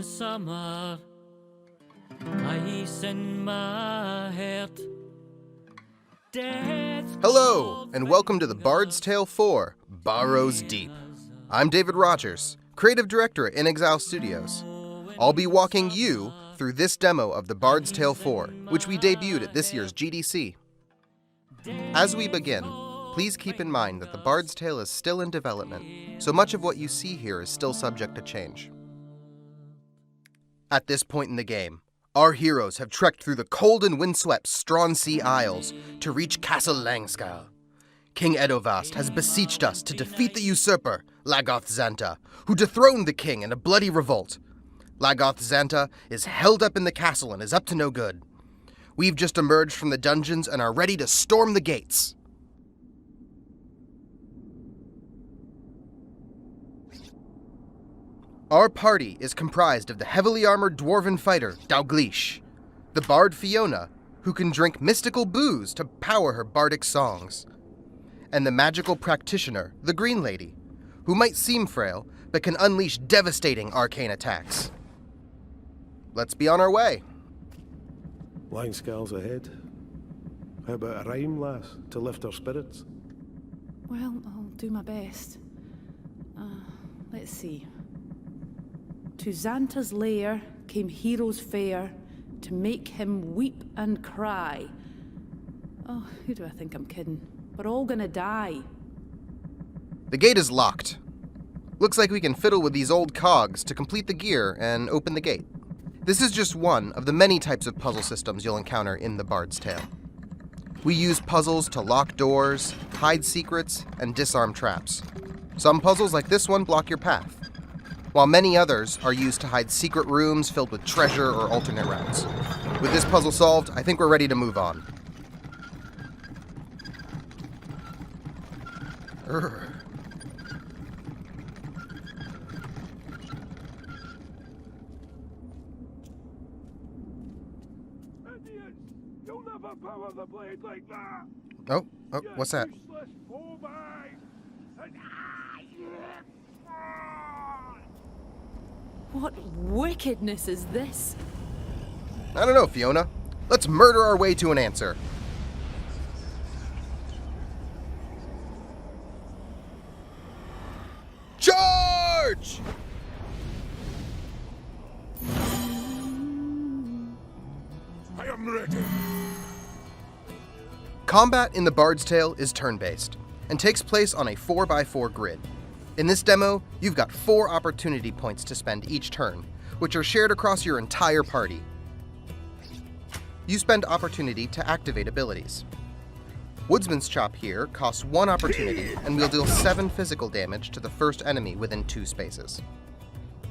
summer, ice in my heart. Hello, and welcome to The Bard's Tale 4, Barrows Deep. I'm David Rogers, Creative Director at inXile Studios. I'll be walking you through this demo of The Bard's Tale 4, which we debuted at this year's GDC. As we begin, please keep in mind that The Bard's Tale is still in development, so much of what you see here is still subject to change. At this point in the game, our heroes have trekked through the cold and windswept Stronsea Isles to reach Castle Langscal. King Edovast has beseeched us to defeat the usurper, Lagoth Xanta, who dethroned the king in a bloody revolt. Lagoth Xanta is held up in the castle and is up to no good. We've just emerged from the dungeons and are ready to storm the gates. Our party is comprised of the heavily armored dwarven fighter, Dalgleish, the bard Fiona, who can drink mystical booze to power her bardic songs, and the magical practitioner, the Green Lady, who might seem frail, but can unleash devastating arcane attacks. Let's be on our way. Langscal's ahead. How about a rhyme, lass, to lift our spirits? Well, I'll do my best. Let's see. To Xanta's lair came heroes fair, to make him weep and cry. Oh, who do I think I'm kidding? We're all gonna die. The gate is locked. Looks like we can fiddle with these old cogs to complete the gear and open the gate. This is just one of the many types of puzzle systems you'll encounter in The Bard's Tale. We use puzzles to lock doors, hide secrets, and disarm traps. Some puzzles like this one block your path, while many others are used to hide secret rooms filled with treasure or alternate routes. With this puzzle solved, I think we're ready to move on. Idiots! You'll never power the blade like that! Oh, what's that? Useless phobos! What wickedness is this? I don't know, Fiona. Let's murder our way to an answer. Charge! I am ready! Combat in The Bard's Tale is turn-based, and takes place on a 4x4 grid. In this demo, you've got 4 opportunity points to spend each turn, which are shared across your entire party. You spend opportunity to activate abilities. Woodsman's Chop here costs 1 opportunity and will deal 7 physical damage to the first enemy within 2 spaces.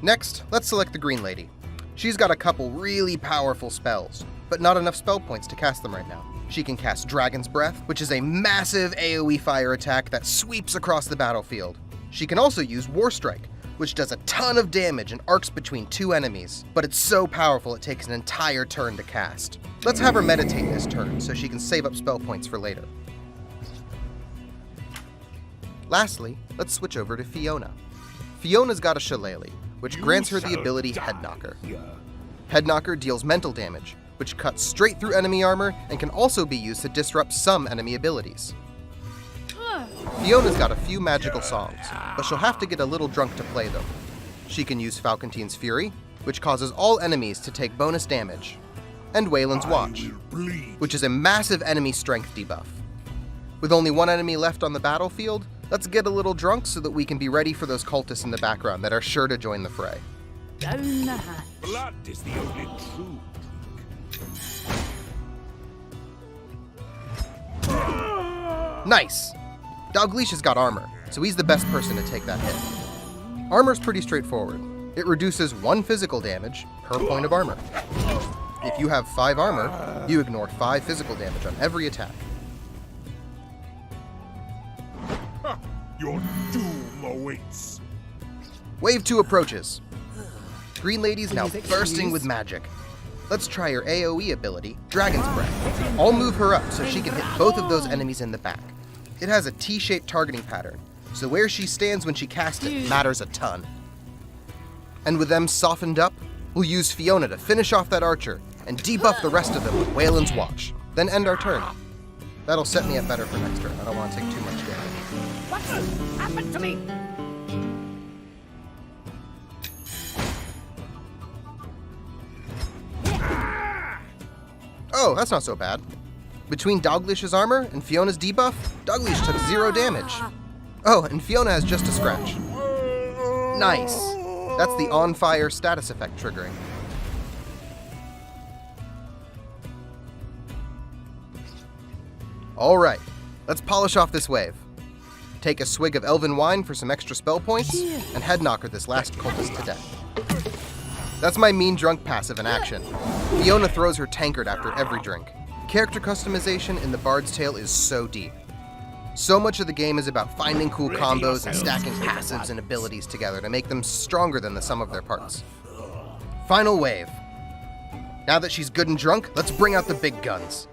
Next, let's select the Green Lady. She's got a couple really powerful spells, but not enough spell points to cast them right now. She can cast Dragon's Breath, which is a massive AoE fire attack that sweeps across the battlefield. She can also use War Strike, which does a ton of damage and arcs between 2 enemies, but it's so powerful it takes an entire turn to cast. Let's have her meditate this turn so she can save up spell points for later. Lastly, let's switch over to Fiona. Fiona's got a Shillelagh, which grants her the ability Head Knocker. Head Knocker deals mental damage, which cuts straight through enemy armor and can also be used to disrupt some enemy abilities. Fiona's got a few magical songs, but she'll have to get a little drunk to play them. She can use Falcontine's Fury, which causes all enemies to take bonus damage, and Wayland's Watch, which is a massive enemy strength debuff. With only 1 enemy left on the battlefield, let's get a little drunk so that we can be ready for those cultists in the background that are sure to join the fray. Down the hatch. Blood is the only true. Nice! Dalgleish has got armor, so he's the best person to take that hit. Armor's pretty straightforward. It reduces 1 physical damage per point of armor. If you have 5 armor, you ignore 5 physical damage on every attack. Your doom awaits. Wave 2 approaches. Green Lady's now bursting with magic. Let's try her AoE ability, Dragon's Breath. I'll move her up so she can hit both of those enemies in the back. It has a T-shaped targeting pattern, so where she stands when she casts it matters a ton. And with them softened up, We'll use Fiona to finish off that archer and debuff the rest of them with Wayland's Watch, then end our turn. That'll set me up better for next turn. I don't want to take too much damage. What's happened to me? Oh, that's not so bad. Between Doglish's armor and Fiona's debuff, Doglish took 0 damage. Oh, and Fiona has just a scratch. Nice. That's the on fire status effect triggering. All right, let's polish off this wave. Take a swig of elven wine for some extra spell points, and head knocker this last cultist to death. That's my mean drunk passive in action. Fiona throws her tankard after every drink. Character customization in the Bard's Tale is so deep. So much of the game is about finding cool combos and stacking passives and abilities together to make them stronger than the sum of their parts. Final wave. Now that she's good and drunk, let's bring out the big guns.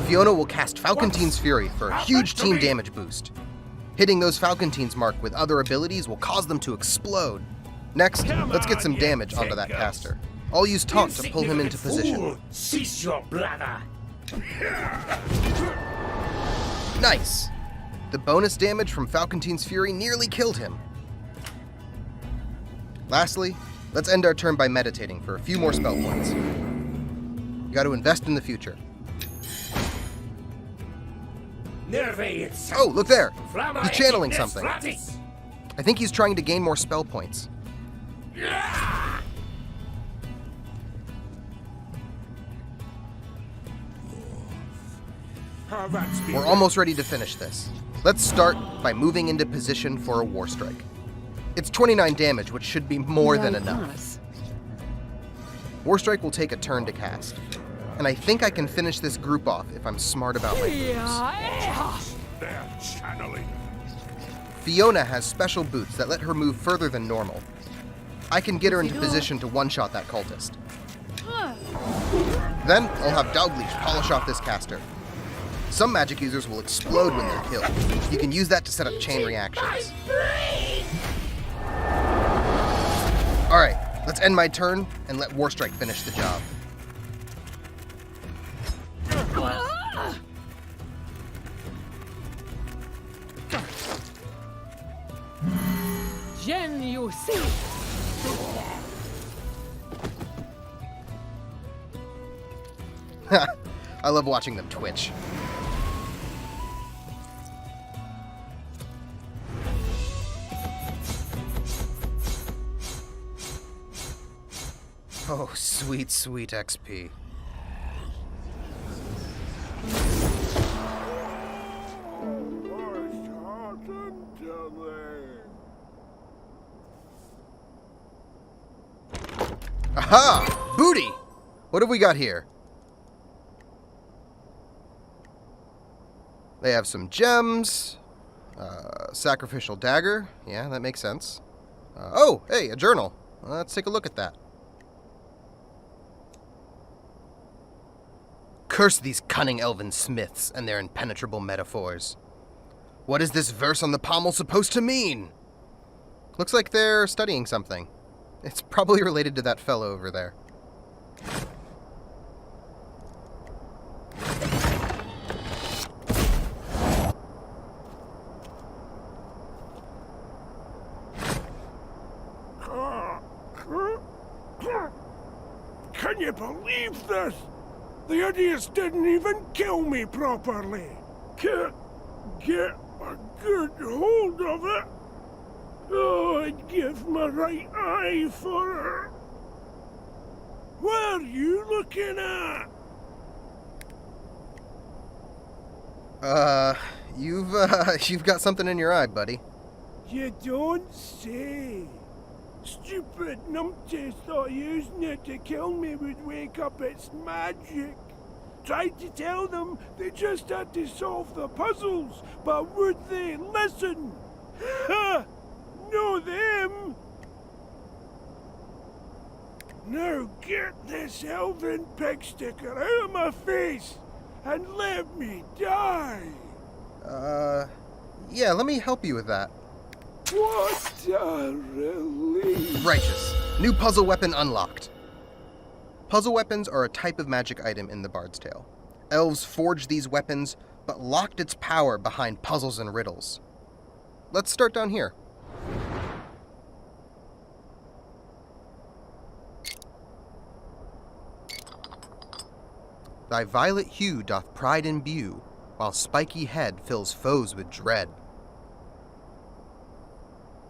Fiona will cast Falcontine's Fury for a huge team damage boost. Hitting those Falcontines mark with other abilities will cause them to explode. Next, let's get some damage onto that caster. I'll use Taunt to pull him into position. Cease your blather. Nice! The bonus damage from Falcontine's Fury nearly killed him. Lastly, let's end our turn by meditating for a few more spell points. You gotta invest in the future. Oh, look there! He's channeling something. I think he's trying to gain more spell points. We're almost ready to finish this. Let's start by moving into position for a War Strike. It's 29 damage, which should be more than enough. War Strike will take a turn to cast. And I think I can finish this group off if I'm smart about my moves. They're channeling. Fiona has special boots that let her move further than normal. I can get her into position to one-shot that cultist. Then I'll have Doglish polish off this caster. Some magic users will explode when they're killed. You can use that to set up chain reactions. Alright, let's end my turn and let War Strike finish the job. Jen, you see. I love watching them twitch. Oh, sweet, sweet XP. Aha! Booty! What have we got here? They have some gems. Sacrificial dagger. Yeah, that makes sense. Oh, hey, a journal. Let's take a look at that. Curse these cunning elven smiths and their impenetrable metaphors. What is this verse on the pommel supposed to mean? Looks like they're studying something. It's probably related to that fellow over there. Can you believe this? The idiots didn't even kill me properly. Can't get a good hold of it. Oh, I'd give my right eye for her. What are you looking at? You've got something in your eye, buddy. You don't say. Stupid numpties thought using it to kill me would wake up its magic. Tried to tell them they just had to solve the puzzles, but would they listen? Ha! Know them! Now get this elven pig sticker out of my face and let me die! Yeah, let me help you with that. What a relief! Righteous. New puzzle weapon unlocked. Puzzle weapons are a type of magic item in the Bard's Tale. Elves forged these weapons, but locked its power behind puzzles and riddles. Let's start down here. Thy violet hue doth pride imbue, while spiky head fills foes with dread.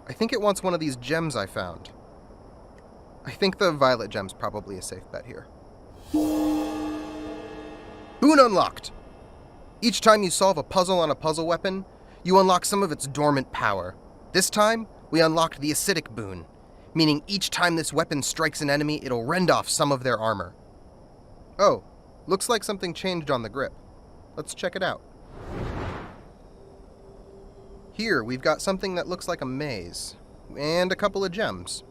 I think it wants one of these gems I found. I think the violet gem's probably a safe bet here. Boon unlocked! Each time you solve a puzzle on a puzzle weapon, you unlock some of its dormant power. This time, we unlocked the acidic boon, meaning each time this weapon strikes an enemy, it'll rend off some of their armor. Oh, looks like something changed on the grip. Let's check it out. Here, we've got something that looks like a maze, and a couple of gems.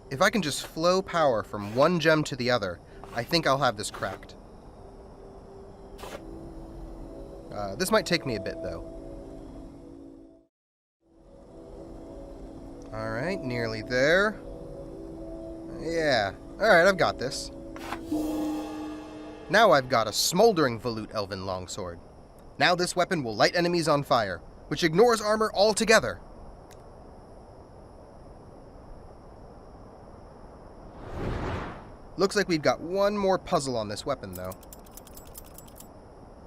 If I can just flow power from one gem to the other, I think I'll have this cracked. This might take me a bit, though. Alright, nearly there. Yeah, alright, I've got this. Now I've got a smoldering volute elven longsword. Now this weapon will light enemies on fire, which ignores armor altogether. Looks like we've got one more puzzle on this weapon, though.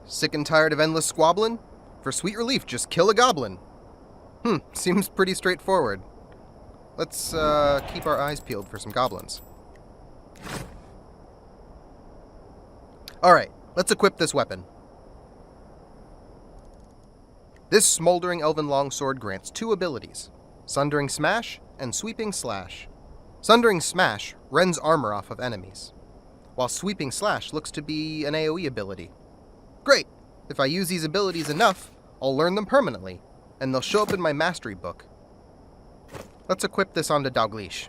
Sick and tired of endless squabbling? For sweet relief, just kill a goblin. Seems pretty straightforward. Let's keep our eyes peeled for some goblins. Alright, let's equip this weapon. This smoldering elven longsword grants two abilities, Sundering Smash and Sweeping Slash. Sundering Smash rends armor off of enemies, while Sweeping Slash looks to be an AoE ability. Great! If I use these abilities enough, I'll learn them permanently, and they'll show up in my mastery book. Let's equip this onto Dalglish.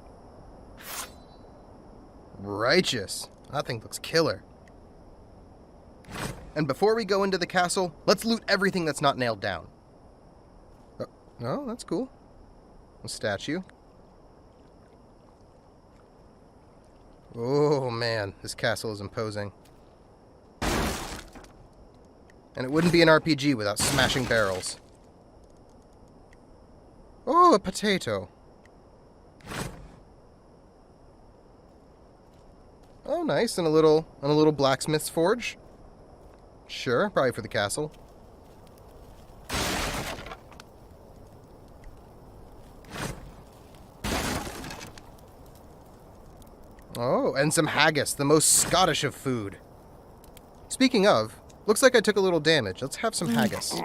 Righteous! That thing looks killer. And before we go into the castle, let's loot everything that's not nailed down. Oh, that's cool. A statue. Oh man, this castle is imposing. And it wouldn't be an RPG without smashing barrels. Oh, a potato. Oh, nice, and a little blacksmith's forge. Sure, probably for the castle. Oh, and some haggis, the most Scottish of food. Speaking of, looks like I took a little damage. Let's have some haggis.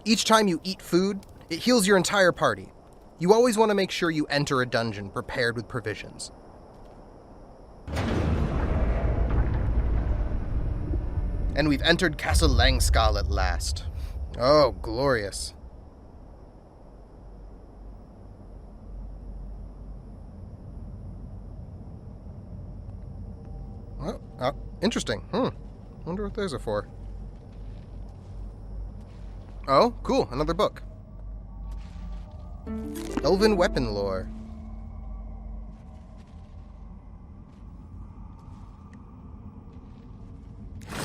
Each time you eat food, it heals your entire party. You always want to make sure you enter a dungeon prepared with provisions. And we've entered Castle Langskull at last. Oh, glorious. Oh, interesting. Wonder what those are for. Oh, cool, another book. Elven weapon lore.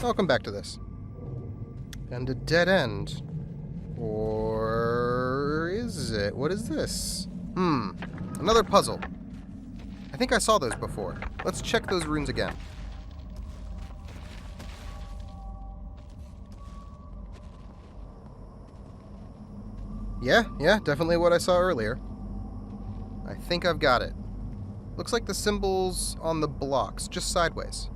I'll come back to this. And a dead end. Or is it? What is this? Another puzzle. I think I saw those before. Let's check those runes again. Yeah, definitely what I saw earlier. I think I've got it. Looks like the symbols on the blocks, just sideways.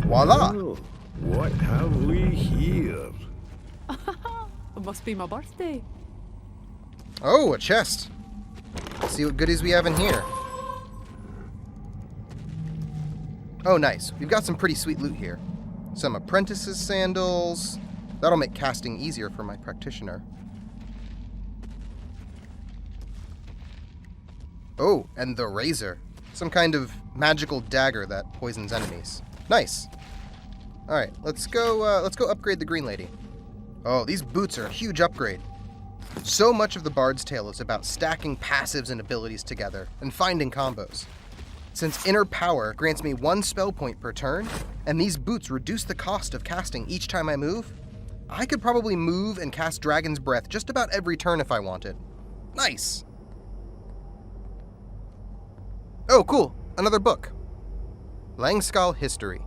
Voila! Oh, what have we here? It must be my birthday. Oh, a chest. Let's see what goodies we have in here. Oh, nice. We've got some pretty sweet loot here. Some apprentice's sandals, That'll make casting easier for my practitioner. Oh, and the razor. Some kind of magical dagger that poisons enemies. Nice. Alright, let's go upgrade the green lady. Oh, these boots are a huge upgrade. So much of the Bard's Tale is about stacking passives and abilities together and finding combos. Since Inner Power grants me 1 spell point per turn, and these boots reduce the cost of casting each time I move, I could probably move and cast Dragon's Breath just about every turn if I wanted. Nice! Oh, cool. Another book. Langskull History.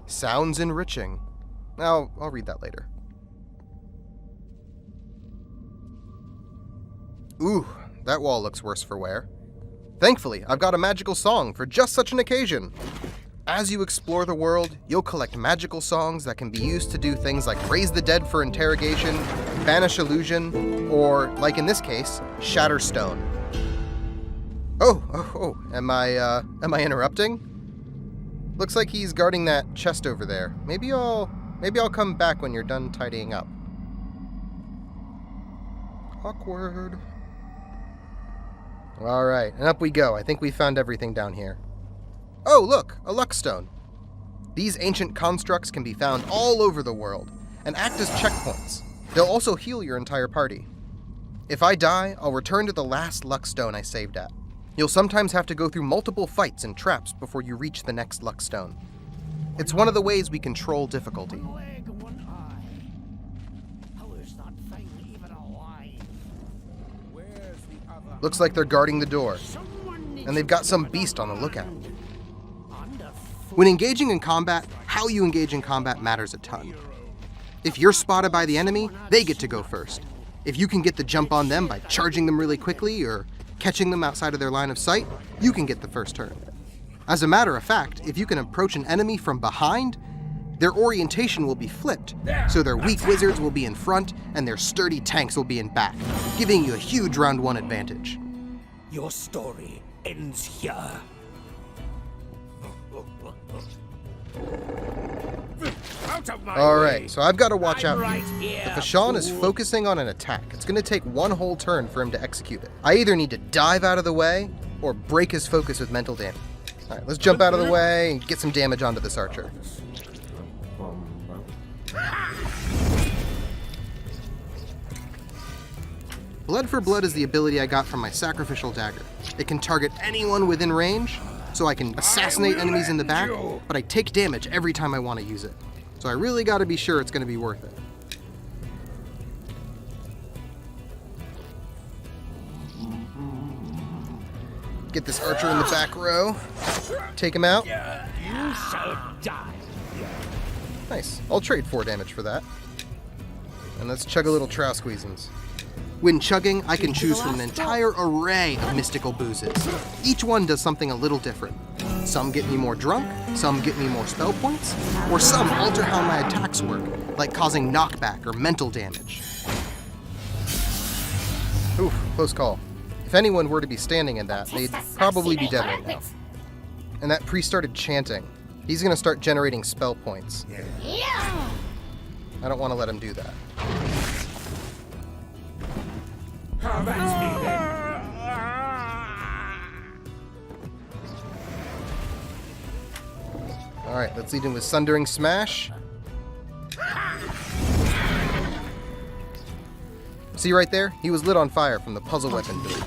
Sounds enriching. I'll read that later. Ooh, that wall looks worse for wear. Thankfully, I've got a magical song for just such an occasion. As you explore the world, you'll collect magical songs that can be used to do things like raise the dead for interrogation, banish illusion, or, like in this case, shatter stone. Oh, am I interrupting? Looks like he's guarding that chest over there. Maybe I'll come back when you're done tidying up. Awkward. Alright, and up we go. I think we found everything down here. Oh, look, a luck stone. These ancient constructs can be found all over the world and act as checkpoints. They'll also heal your entire party. If I die, I'll return to the last luck stone I saved at. You'll sometimes have to go through multiple fights and traps before you reach the next luck stone. It's one of the ways we control difficulty. One leg, one eye. How is that thing even alive? Where's the other? Looks like they're guarding the door, Someone needs and they've got some beast on the lookout. Underfoot. When engaging in combat, how you engage in combat matters a ton. If you're spotted by the enemy, they get to go first. If you can get the jump on them by charging them really quickly or catching them outside of their line of sight, you can get the first turn. As a matter of fact, if you can approach an enemy from behind, their orientation will be flipped, so their weak wizards will be in front and their sturdy tanks will be in back, giving you a huge round 1 advantage. Your story ends here. Out of my Alright, way. so I've got to watch out I'm here. right here, If Ashawn is fool. focusing on an attack, it's going to take 1 whole turn for him to execute it. I either need to dive out of the way or break his focus with mental damage. Alright, let's jump out of the way and get some damage onto this archer. Blood for Blood is the ability I got from my sacrificial dagger. It can target anyone within range, so I can assassinate enemies in the back, but I take damage every time I want to use it. So I really got to be sure it's going to be worth it. Get this archer in the back row. Take him out. You shall die. Nice. I'll trade 4 damage for that. And let's chug a little trow squeezins. When chugging, I can choose from an entire array of mystical boozes. Each one does something a little different. Some get me more drunk, some get me more spell points, or some alter how my attacks work, like causing knockback or mental damage. Oof, close call. If anyone were to be standing in that, they'd probably be dead right now. And that priest started chanting. He's gonna start generating spell points. I don't want to let him do that. That's me then. Alright, let's lead him with Sundering Smash. See right there? He was lit on fire from the puzzle weapon build.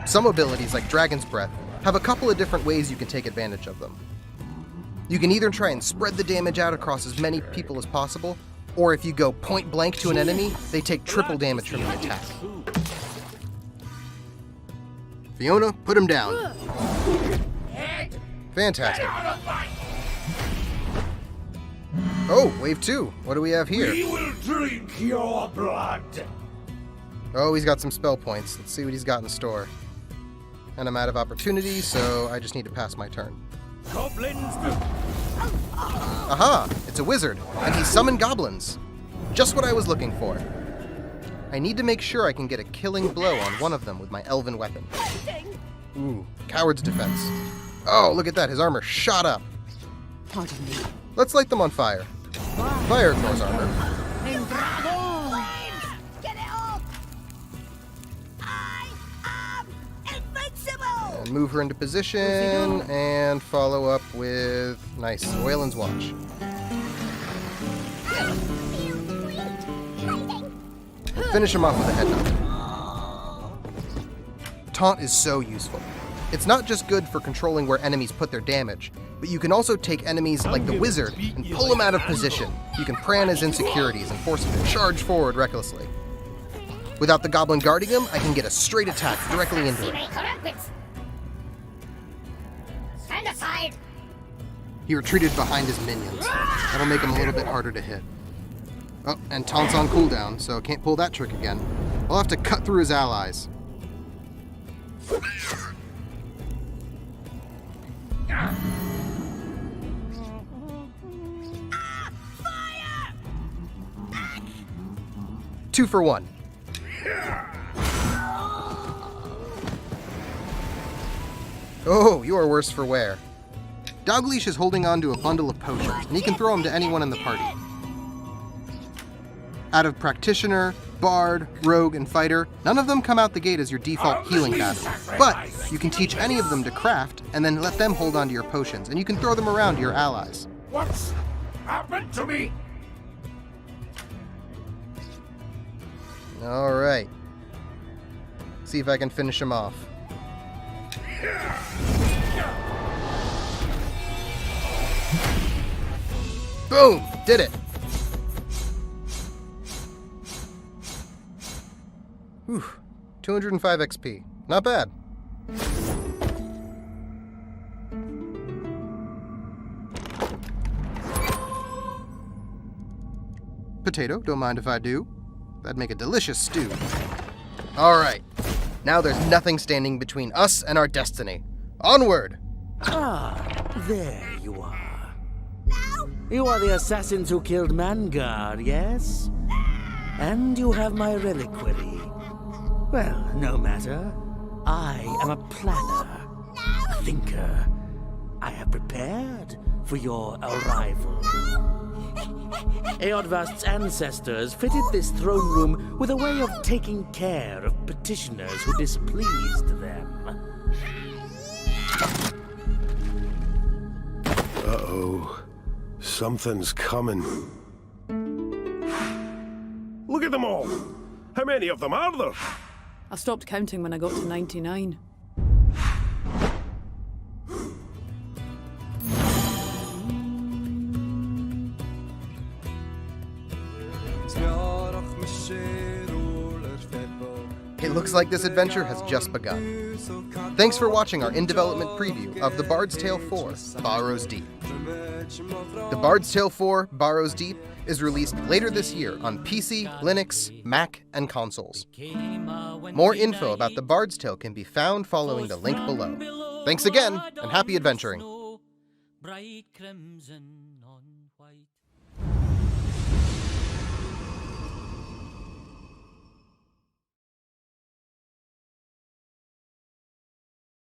Some abilities, like Dragon's Breath, have a couple of different ways you can take advantage of them. You can either try and spread the damage out across as many people as possible, or if you go point blank to an enemy, they take triple damage from the attack. Fiona, put him down. Fantastic. Oh, wave 2. What do we have here? We will drink your blood. Oh, he's got some spell points. Let's see what he's got in store. And I'm out of opportunity, so I just need to pass my turn. Goblins. Aha! It's a wizard, and he's summoned goblins. Just what I was looking for. I need to make sure I can get a killing blow on one of them with my elven weapon. Ooh, coward's defense. Oh, look at that, his armor shot up. Pardon me. Let's light them on fire. Fire ignores armor. Get it off! I am invincible! And move her into position and follow up with nice Wayland's Watch. Finish him off with a head nod. Taunt is so useful. It's not just good for controlling where enemies put their damage, but you can also take enemies like the wizard and pull them out of position. You can prey on his insecurities and force him to charge forward recklessly. Without the goblin guarding him, I can get a straight attack directly into him. Stand aside! He retreated behind his minions. That'll make him a little bit harder to hit. Oh, and Taunt's on cooldown, so can't pull that trick again. I'll have to cut through his allies. Fire! 2 for 1. Oh, you are worse for wear. Dogleash is holding on to a bundle of potions, and he can throw them to anyone in the party. Out of Practitioner, Bard, Rogue, and Fighter, none of them come out the gate as your default healing pattern. But you can teach any of them to craft, and then let them hold on to your potions, and you can throw them around to your allies. What's happened to me? Alright. See if I can finish him off. Boom! Did it! Whew. 205 XP. Not bad. Potato, don't mind if I do. That'd make a delicious stew. Alright. Now there's nothing standing between us and our destiny. Onward! Ah, there you are. You are the assassins who killed Mangar, yes? And you have my reliquary. Well, no matter. I am a planner, a thinker. I have prepared for your arrival. Eodvast's ancestors fitted this throne room with a way of taking care of petitioners who displeased them. Uh-oh. Something's coming. Look at them all! How many of them are there? I stopped counting when I got to 99. It looks like this adventure has just begun. Thanks for watching our in-development preview of The Bard's Tale 4, Barrows Deep. The Bard's Tale 4, Barrows Deep is released later this year on PC, Linux, Mac, and consoles. More info about The Bard's Tale can be found following the link below. Thanks again, and happy adventuring!